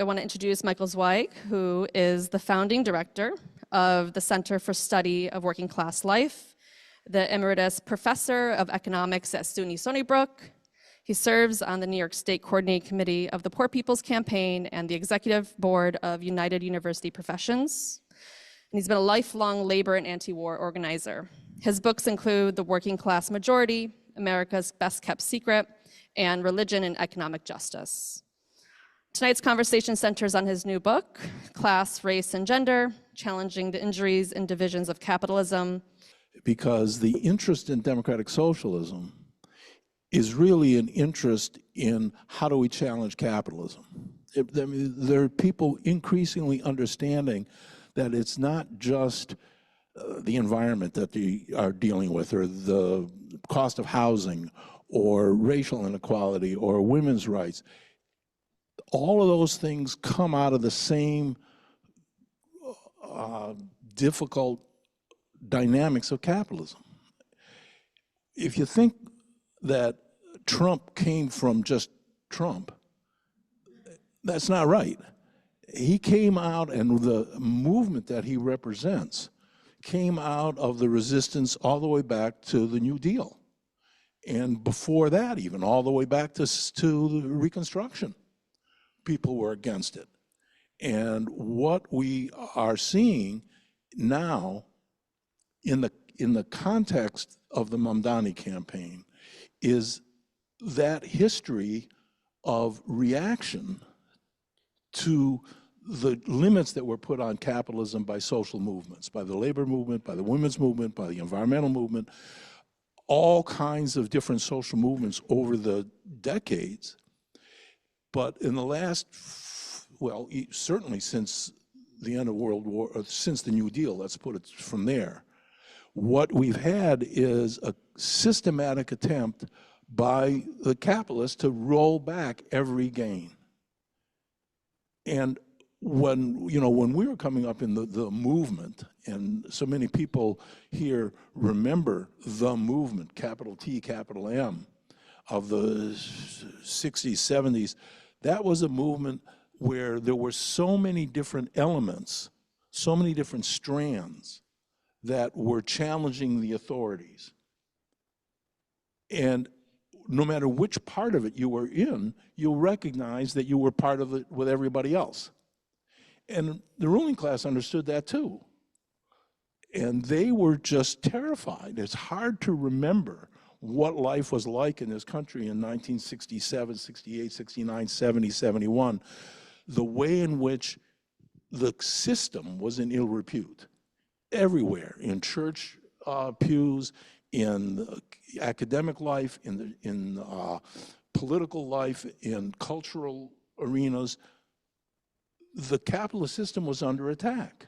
want to introduce Michael Zweig, who is the founding director of the Center for Study of Working Class Life, the Emeritus Professor of Economics at SUNY Stony Brook. He serves on the New York State Coordinating Committee of the Poor People's Campaign and the Executive Board of United University Professions. And he's been a lifelong labor and anti-war organizer. His books include The Working Class Majority, America's Best Kept Secret, and Religion and Economic Justice. Tonight's conversation centers on his new book, Class, Race, and Gender, Challenging the Injuries and Divisions of Capitalism. Because the interest in democratic socialism is really an interest in how do we challenge capitalism. There are people increasingly understanding that it's not just the environment that they are dealing with, or the cost of housing, or racial inequality, or women's rights. All of those things come out of the same difficult dynamics of capitalism. If you think that Trump came from just Trump, that's not right. He came out, and the movement that he represents came out of the resistance all the way back to the New Deal. And before that, even all the way back to the Reconstruction, people were against it. And what we are seeing now in the context of the Mamdani campaign is that history of reaction to the limits that were put on capitalism by social movements, by the labor movement, by the women's movement, by the environmental movement, all kinds of different social movements over the decades. But in the last, well, certainly since the end of World War, or since the New Deal, let's put it from there, what we've had is a systematic attempt by the capitalists to roll back every gain. And when we were coming up in the movement, and so many people here remember the movement, capital T, capital M, of the 60s, 70s, that was a movement where there were so many different elements, so many different strands that were challenging the authorities. And no matter which part of it you were in, you'll recognize that you were part of it with everybody else. And the ruling class understood that too. And they were just terrified. It's hard to remember what life was like in this country in 1967, 68, 69, 70, 71, the way in which the system was in ill repute. Everywhere, in church pews, in academic life, in political life, in cultural arenas, the capitalist system was under attack.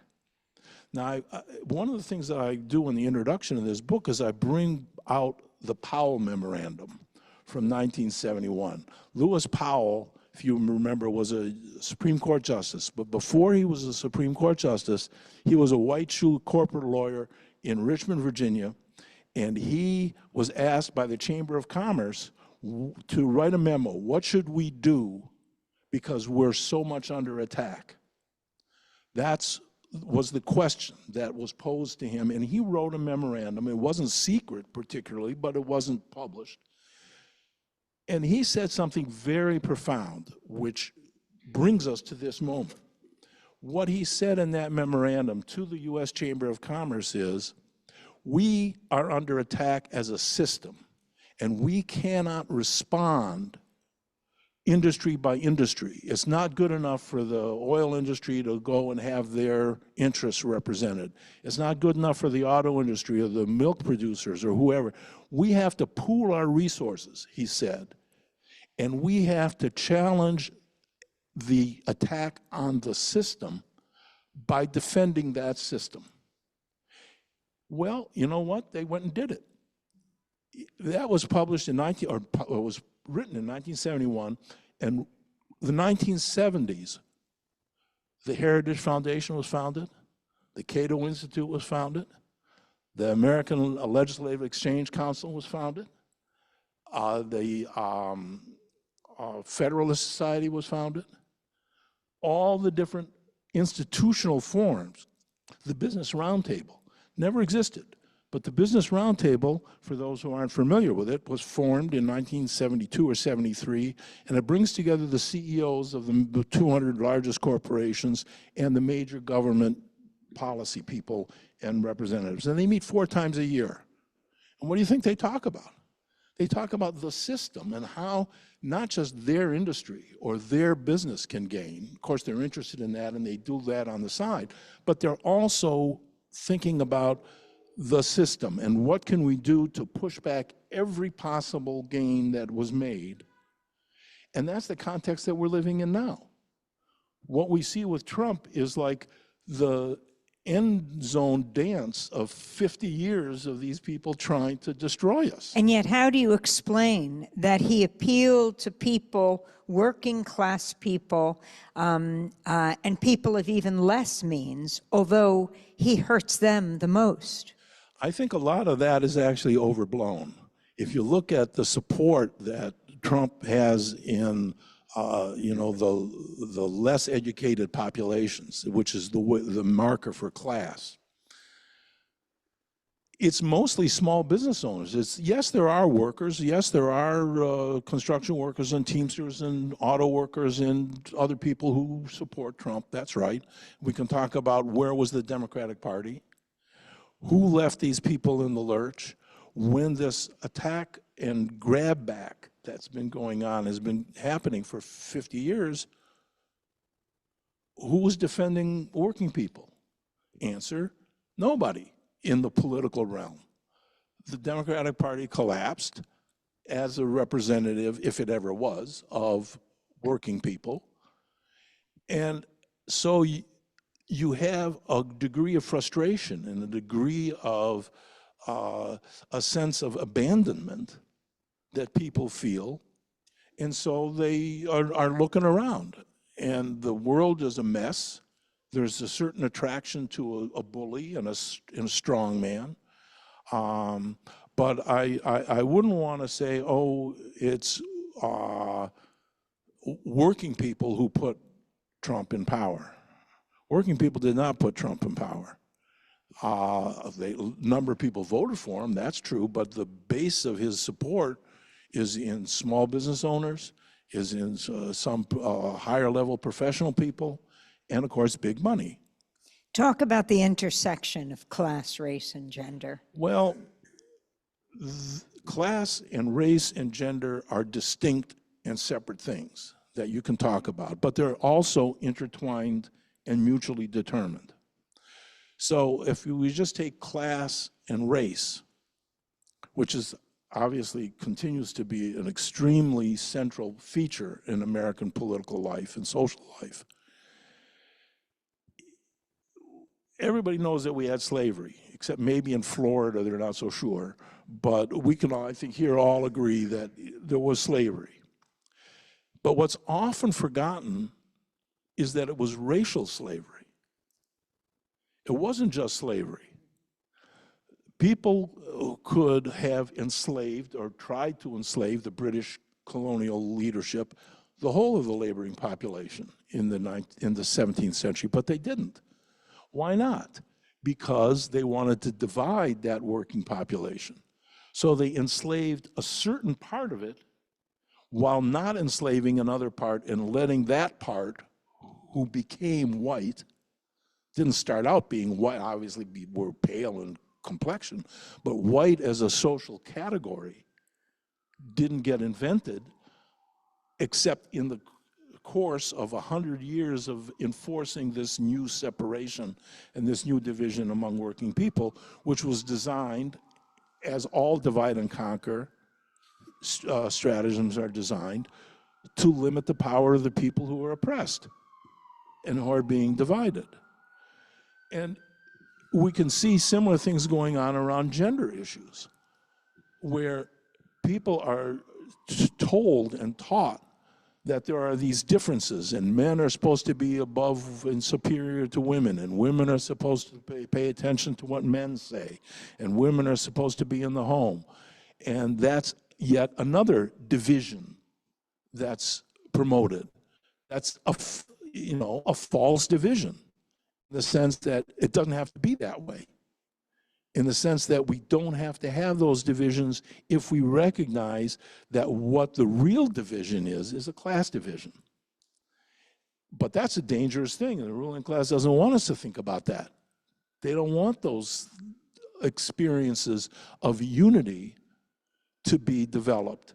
Now, one of the things that I do in the introduction of this book is I bring out the Powell Memorandum from 1971. Lewis Powell, if you remember, was a Supreme Court justice, but before he was a Supreme Court justice, he was a white shoe corporate lawyer in Richmond, Virginia, and he was asked by the Chamber of Commerce to write a memo. What should we do because we're so much under attack? That was the question that was posed to him, and he wrote a memorandum. It wasn't secret particularly, but it wasn't published. And he said something very profound, which brings us to this moment. What he said in that memorandum to the U.S. Chamber of Commerce is, we are under attack as a system, and we cannot respond industry by industry. It's not good enough for the oil industry to go and have their interests represented. It's not good enough for the auto industry or the milk producers or whoever. We have to pool our resources, he said, and we have to challenge the attack on the system by defending that system. Well, you know what? They went and did it. That was published in was written in 1971, and the 1970s, the Heritage Foundation was founded, the Cato Institute was founded, the American Legislative Exchange Council was founded, the Federalist Society was founded. all the different institutional forms. The Business Roundtable never existed, but the Business Roundtable, for those who aren't familiar with it, was formed in 1972 or 73, and it brings together the CEOs of the 200 largest corporations and the major government policy people and representatives. And they meet 4 times a year. And what do you think they talk about? They talk about the system and how not just their industry or their business can gain. Of course, they're interested in that and they do that on the side, but they're also thinking about the system and what can we do to push back every possible gain that was made. And that's the context that we're living in now. What we see with Trump is like the end zone dance of 50 years of these people trying to destroy us. And yet, how do you explain that he appealed to people, working class people, and people of even less means, although he hurts them the most? I think a lot of that is actually overblown. If you look at the support that Trump has in the less educated populations, which is the marker for class, it's mostly small business owners. Yes, there are workers. Yes, there are construction workers and Teamsters and auto workers and other people who support Trump. That's right. We can talk about where was the Democratic Party, who left these people in the lurch, when this attack and grab back that's been going on has been happening for 50 years. Who was defending working people? Answer, nobody in the political realm. The Democratic Party collapsed as a representative, if it ever was, of working people. And so you have a degree of frustration and a degree of a sense of abandonment that people feel, and so they are looking around. And the world is a mess. There's a certain attraction to a bully and a strong man. But I wouldn't want to say, oh, it's working people who put Trump in power. Working people did not put Trump in power. A number of people voted for him, that's true, but the base of his support is in small business owners, is in some higher level professional people, and of course, big money. Talk about the intersection of class, race, and gender. Well, class and race and gender are distinct and separate things that you can talk about, but they're also intertwined and mutually determined. So if we just take class and race, which is obviously continues to be an extremely central feature in American political life and social life. Everybody knows that we had slavery, except maybe in Florida they're not so sure, but we can, I think, here all agree that there was slavery. But what's often forgotten is that it was racial slavery. It wasn't just slavery. People could have enslaved or tried to enslave the British colonial leadership, the whole of the laboring population in the 17th century, but they didn't. Why not? Because they wanted to divide that working population. So they enslaved a certain part of it while not enslaving another part and letting that part who became white, didn't start out being white, obviously were pale in complexion, but white as a social category didn't get invented except in the course of 100 years of enforcing this new separation and this new division among working people, which was designed, as all divide and conquer stratagems are designed, to limit the power of the people who are oppressed and who are being divided. And we can see similar things going on around gender issues, where people are told and taught that there are these differences, and men are supposed to be above and superior to women, and women are supposed to pay attention to what men say, and women are supposed to be in the home. And that's yet another division that's promoted. That's a false division, in the sense that it doesn't have to be that way, in the sense that we don't have to have those divisions if we recognize that what the real division is a class division. But that's a dangerous thing, and the ruling class doesn't want us to think about that. They don't want those experiences of unity to be developed.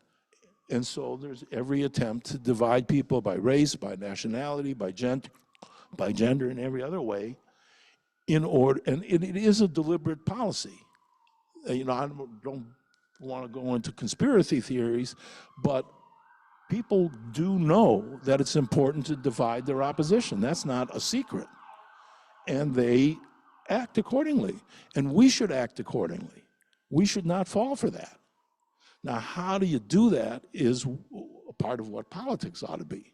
And so there's every attempt to divide people by race, by nationality, by gender, and every other way, in order, and it is a deliberate policy. I don't want to go into conspiracy theories, but people do know that it's important to divide their opposition. That's not a secret. And they act accordingly. And we should act accordingly. We should not fall for that. Now, how do you do that is a part of what politics ought to be.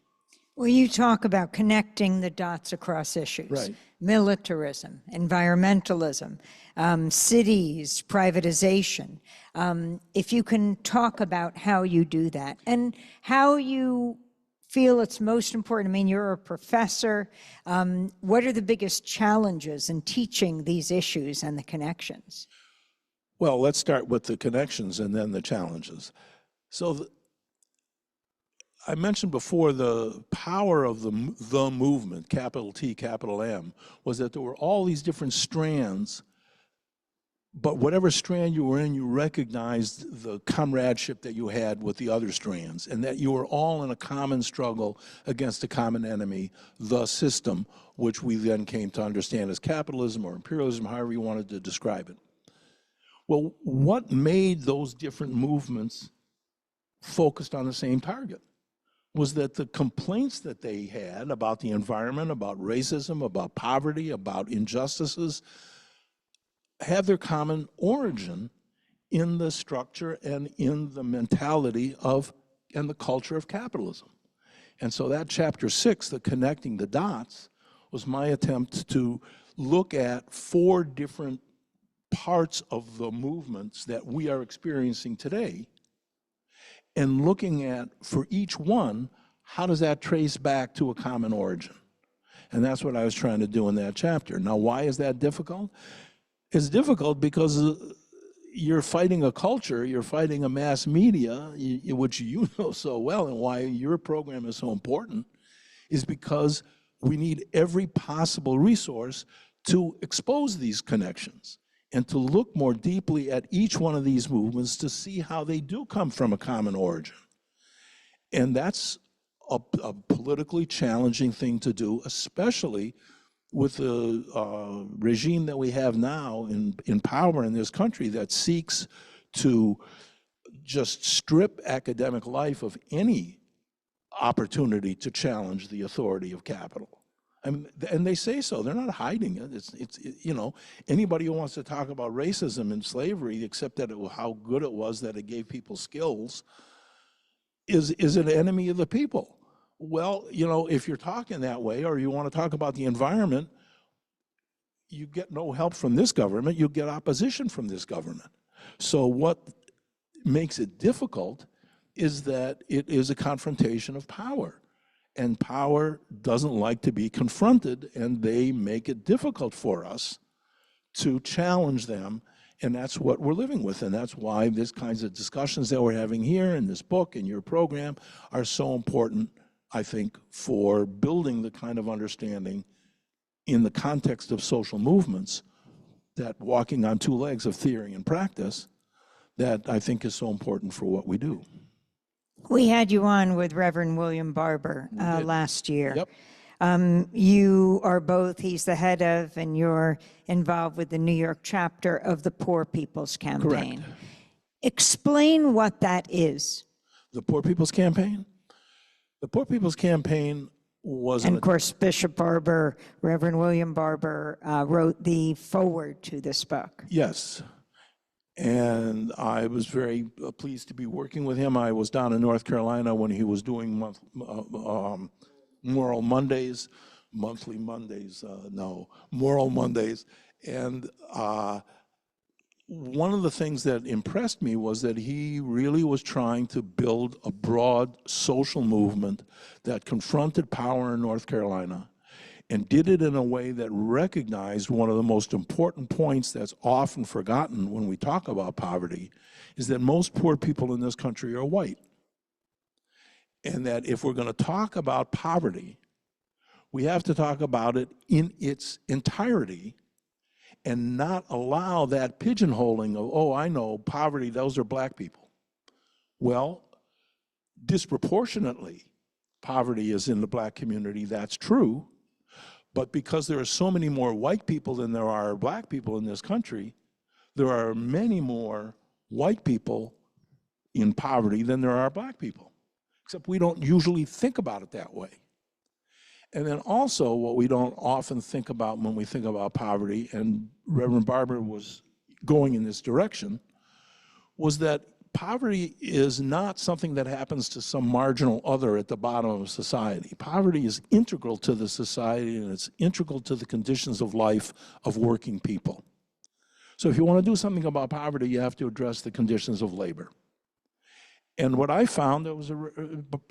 Well, you talk about connecting the dots across issues. Right. Militarism, environmentalism, cities, privatization. If you can talk about how you do that and how you feel it's most important. I mean, you're a professor. What are the biggest challenges in teaching these issues and the connections? Well, let's start with the connections and then the challenges. So I mentioned before the power of the movement, capital T, capital M, was that there were all these different strands, but whatever strand you were in, you recognized the comradeship that you had with the other strands, and that you were all in a common struggle against a common enemy, the system, which we then came to understand as capitalism or imperialism, however you wanted to describe it. Well, what made those different movements focused on the same target was that the complaints that they had about the environment, about racism, about poverty, about injustices, have their common origin in the structure and in the mentality of and the culture of capitalism. And so that chapter 6, the connecting the dots, was my attempt to look at 4 different parts of the movements that we are experiencing today, and looking at, for each one, how does that trace back to a common origin? And that's what I was trying to do in that chapter. Now, why is that difficult? It's difficult because you're fighting a culture, you're fighting a mass media, which you know so well, and why your program is so important is because we need every possible resource to expose these connections and to look more deeply at each one of these movements to see how they do come from a common origin. And that's a politically challenging thing to do, especially with the regime that we have now in power in this country that seeks to just strip academic life of any opportunity to challenge the authority of capital. I mean, and they say so. They're not hiding it. It's anybody who wants to talk about racism and slavery, except that how good it was that it gave people skills, is an enemy of the people. Well, if you're talking that way, or you want to talk about the environment, you get no help from this government. You get opposition from this government. So what makes it difficult is that it is a confrontation of power. And power doesn't like to be confronted, and they make it difficult for us to challenge them, and that's what we're living with. And that's why these kinds of discussions that we're having here in this book and your program are so important, I think, for building the kind of understanding in the context of social movements, that walking on 2 legs of theory and practice, that I think is so important for what we do. We had you on with Reverend William Barber last year. Yep. You are both, he's the head of, and you're involved with the New York chapter of the Poor People's Campaign. Correct. Explain what that is. The Poor People's Campaign? The Poor People's Campaign was... And of course, Bishop Barber, Reverend William Barber, wrote the foreword to this book. Yes. And I was very pleased to be working with him. I was down in North Carolina when he was doing Moral Mondays, Moral Mondays. And one of the things that impressed me was that he really was trying to build a broad social movement that confronted power in North Carolina and did it in a way that recognized one of the most important points that's often forgotten when we talk about poverty, is that most poor people in this country are white. And that if we're going to talk about poverty, we have to talk about it in its entirety and not allow that pigeonholing of, oh, I know, poverty, those are black people. Well, disproportionately, poverty is in the black community, that's true. But because there are so many more white people than there are black people in this country, there are many more white people in poverty than there are black people. Except we don't usually think about it that way. And then also what we don't often think about when we think about poverty, and Reverend Barber was going in this direction, was that poverty is not something that happens to some marginal other at the bottom of society. Poverty is integral to the society, and it's integral to the conditions of life of working people. So if you want to do something about poverty, you have to address the conditions of labor. And what I found, that was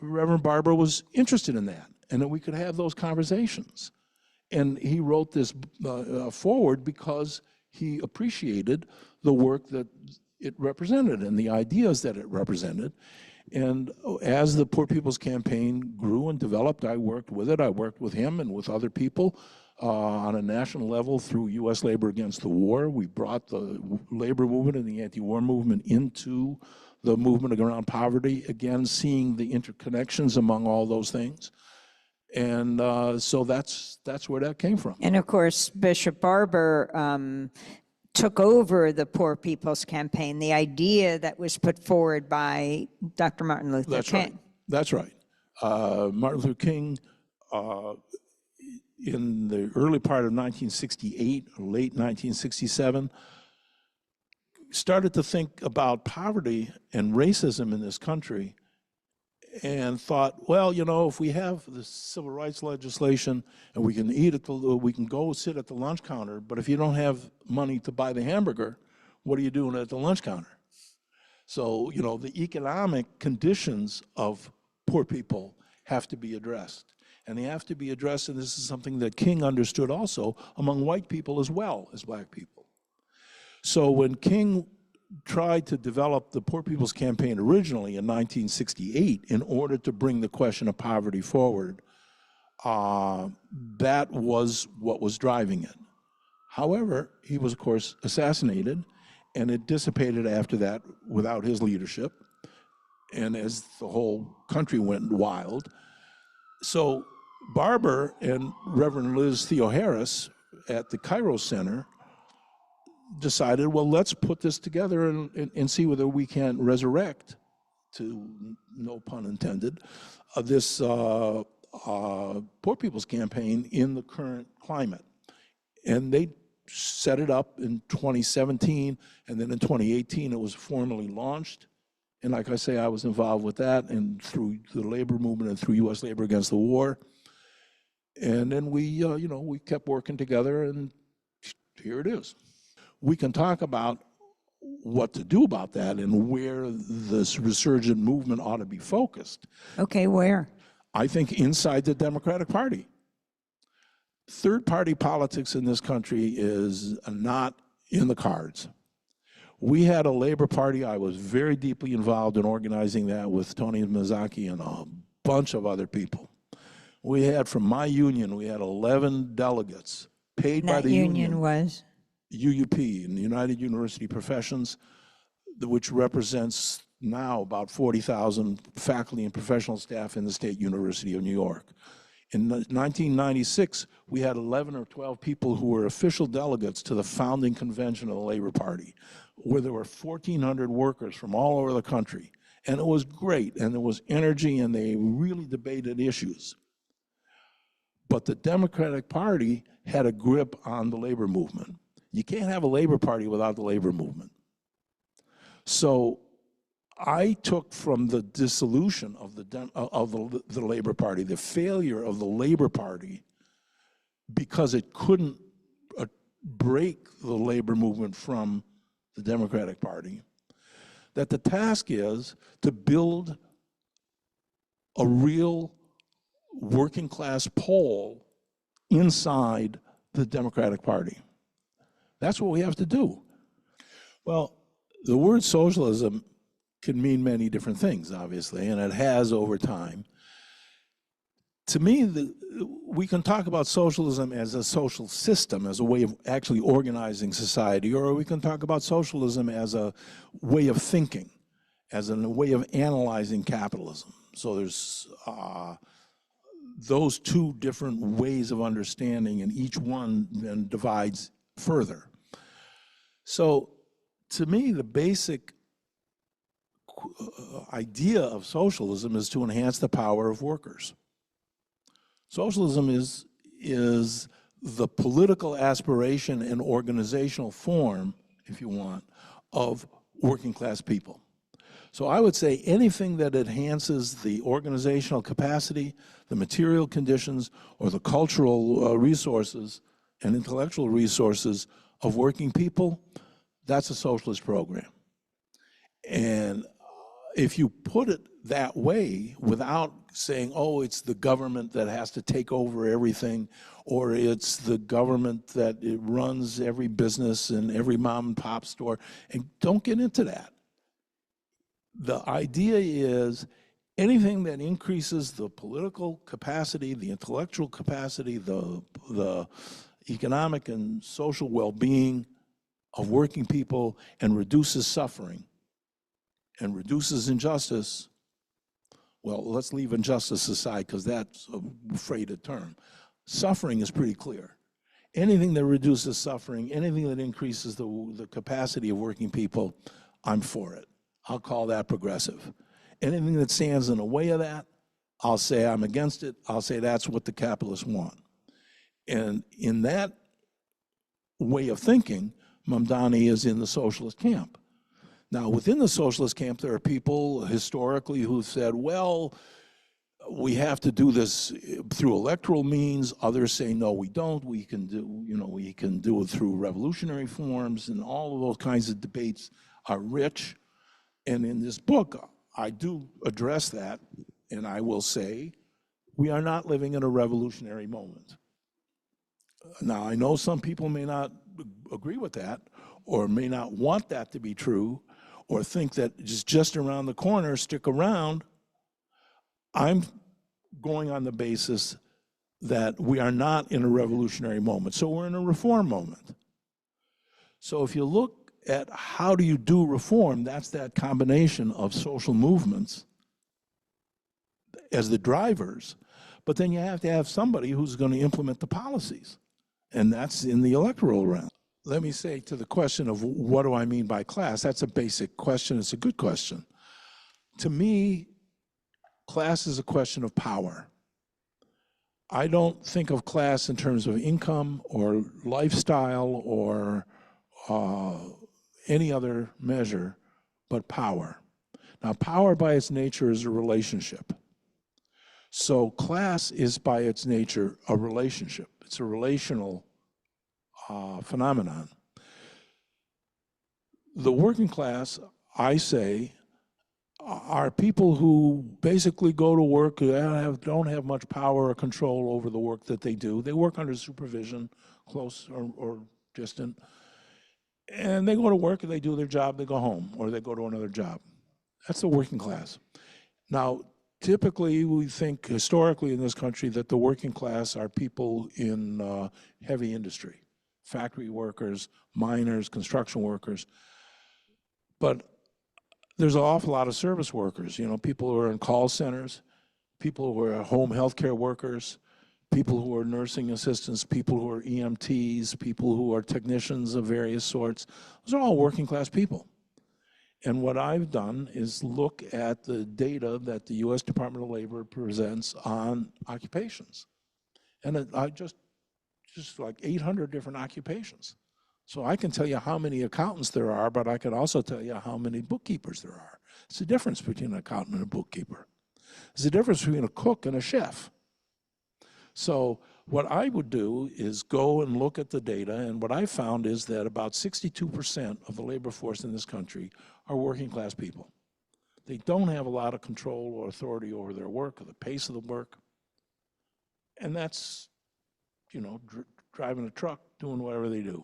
Reverend Barber was interested in that, and that we could have those conversations. And he wrote this forward because he appreciated the work that it represented and the ideas that it represented. And as the Poor People's Campaign grew and developed, I worked with it. I worked with him and with other people on a national level through U.S. Labor Against the War. We brought the labor movement and the anti-war movement into the movement around poverty, again, seeing the interconnections among all those things. And so that's where that came from. And of course, Bishop Barber took over the Poor People's Campaign, the idea that was put forward by Dr. Martin Luther King. Right. That's right. Martin Luther King, in the early part of 1968, or late 1967, started to think about poverty and racism in this country and thought, well, you know, if we have the civil rights legislation and we can eat at we can go sit at the lunch counter, but if you don't have money to buy the hamburger, what are you doing at the lunch counter? So, you know, the economic conditions of poor people have to be addressed. And they have to be addressed, and this is something that King understood also, among white people as well as black people. So when King tried to develop the Poor People's Campaign originally in 1968 in order to bring the question of poverty forward, that was what was driving it. However, he was, of course, assassinated, and it dissipated after that without his leadership, and as the whole country went wild. So Barber and Reverend Liz Theoharis at the Cairo Center decided, well, let's put this together and see whether we can resurrect, to no pun intended, this Poor People's Campaign in the current climate. And they set it up in 2017, and then in 2018 it was formally launched. And like I say, I was involved with that, and through the labor movement and through U.S. Labor Against the War. And then we, you know, we kept working together, and here it is. We can talk about what to do about that and where this resurgent movement ought to be focused. Okay, where? I think inside the Democratic Party. Third-party politics in this country is not in the cards. We had a Labor Party. I was very deeply involved in organizing that with Tony Mazzocchi and a bunch of other people. We had, from my union, we had 11 delegates paid by the union. That union was? UUP, in the United University Professions, which represents now about 40,000 faculty and professional staff in the State University of New York. In 1996, we had 11 or 12 people who were official delegates to the founding convention of the Labor Party, where there were 1,400 workers from all over the country. And it was great, and there was energy, and they really debated issues. But the Democratic Party had a grip on the labor movement. You can't have a Labor Party without the labor movement. So I took from the dissolution of the Labor Party, the failure of the Labor Party, because it couldn't break the labor movement from the Democratic Party, that the task is to build a real working class pole inside the Democratic Party. That's what we have to do. Well, the word socialism can mean many different things, obviously, and it has over time. To me, we can talk about socialism as a social system, as a way of actually organizing society, or we can talk about socialism as a way of thinking, as a way of analyzing capitalism. So there's those two different ways of understanding, and each one then divides further. So to me, the basic idea of socialism is to enhance the power of workers. Socialism is the political aspiration and organizational form, if you want, of working class people. So I would say anything that enhances the organizational capacity, the material conditions, or the cultural resources and intellectual resources of working people, that's a socialist program. And if you put it that way, without saying, oh, it's the government that has to take over everything, or it's the government that it runs every business and every mom and pop store, and don't get into that. The idea is anything that increases the political capacity, the intellectual capacity, the economic and social well-being of working people, and reduces suffering and reduces injustice. Well, let's leave injustice aside because that's a freighted term. Suffering is pretty clear. Anything that reduces suffering, anything that increases the capacity of working people, I'm for it. I'll call that progressive. Anything that stands in the way of that, I'll say I'm against it. I'll say that's what the capitalists want. And in that way of thinking, Mamdani is in the socialist camp. Now, within the socialist camp, there are people historically who've said, well, we have to do this through electoral means. Others say, no, we don't. We can do it through revolutionary forms, and all of those kinds of debates are rich. And in this book, I do address that, and I will say, we are not living in a revolutionary moment. Now, I know some people may not agree with that, or may not want that to be true, or think that it's just around the corner, stick around. I'm going on the basis that we are not in a revolutionary moment, so we're in a reform moment. So if you look at how do you do reform, that's that combination of social movements as the drivers, but then you have to have somebody who's going to implement the policies, and that's in the electoral realm. Let me say to the question of what do I mean by class, that's a basic question, it's a good question. To me, class is a question of power. I don't think of class in terms of income or lifestyle or any other measure, but power. Now, power by its nature is a relationship. So class is by its nature a relationship. It's a relational phenomenon. The working class, I say, are people who basically go to work, don't have much power or control over the work that they do. They work under supervision, close or distant, and they go to work and they do their job, they go home, or they go to another job. That's the working class. Now, typically, we think historically in this country that the working class are people in heavy industry, factory workers, miners, construction workers. But there's an awful lot of service workers, people who are in call centers, people who are home healthcare workers, people who are nursing assistants, people who are EMTs, people who are technicians of various sorts. Those are all working class people. And what I've done is look at the data that the U.S. Department of Labor presents on occupations. And I just like 800 different occupations. So I can tell you how many accountants there are, but I could also tell you how many bookkeepers there are. It's the difference between an accountant and a bookkeeper. There's a difference between a cook and a chef. So What I would do is go and look at the data, and what I found is that about 62% of the labor force in this country are working class people. They don't have a lot of control or authority over their work or the pace of the work. And that's, you know, driving a truck, doing whatever they do.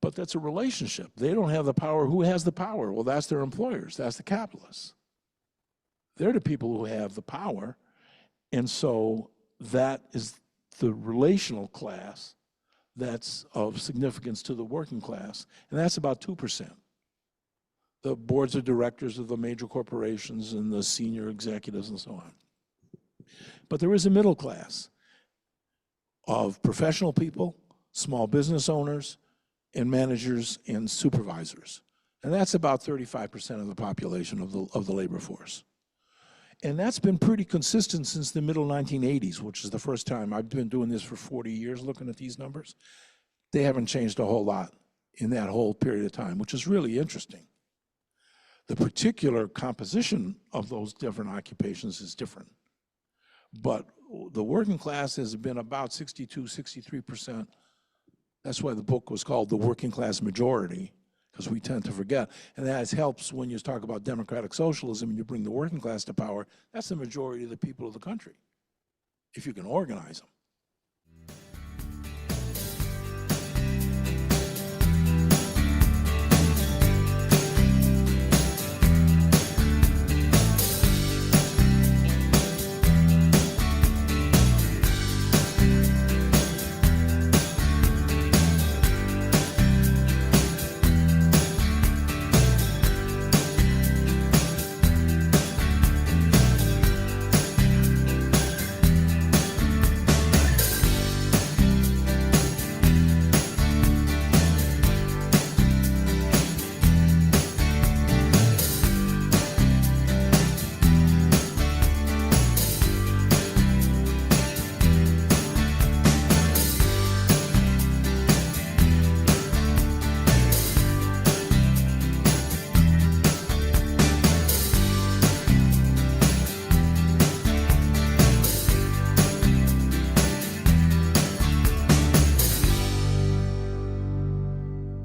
But that's a relationship. They don't have the power. Who has the power? Well, that's their employers. That's the capitalists. They're the people who have the power. And so that is the relational class that's of significance to the working class. And that's about 2%. The boards of directors of the major corporations and the senior executives and so on. But there is a middle class of professional people, small business owners, and managers and supervisors. And that's about 35% of the population of the labor force. And that's been pretty consistent since the middle 1980s, which is the first time. I've been doing this for 40 years looking at these numbers. They haven't changed a whole lot in that whole period of time, which is really interesting. The particular composition of those different occupations is different. But the working class has been about 62, 63%. That's why the book was called The Working Class Majority, because we tend to forget. And that helps when you talk about democratic socialism and you bring the working class to power. That's the majority of the people of the country, if you can organize them.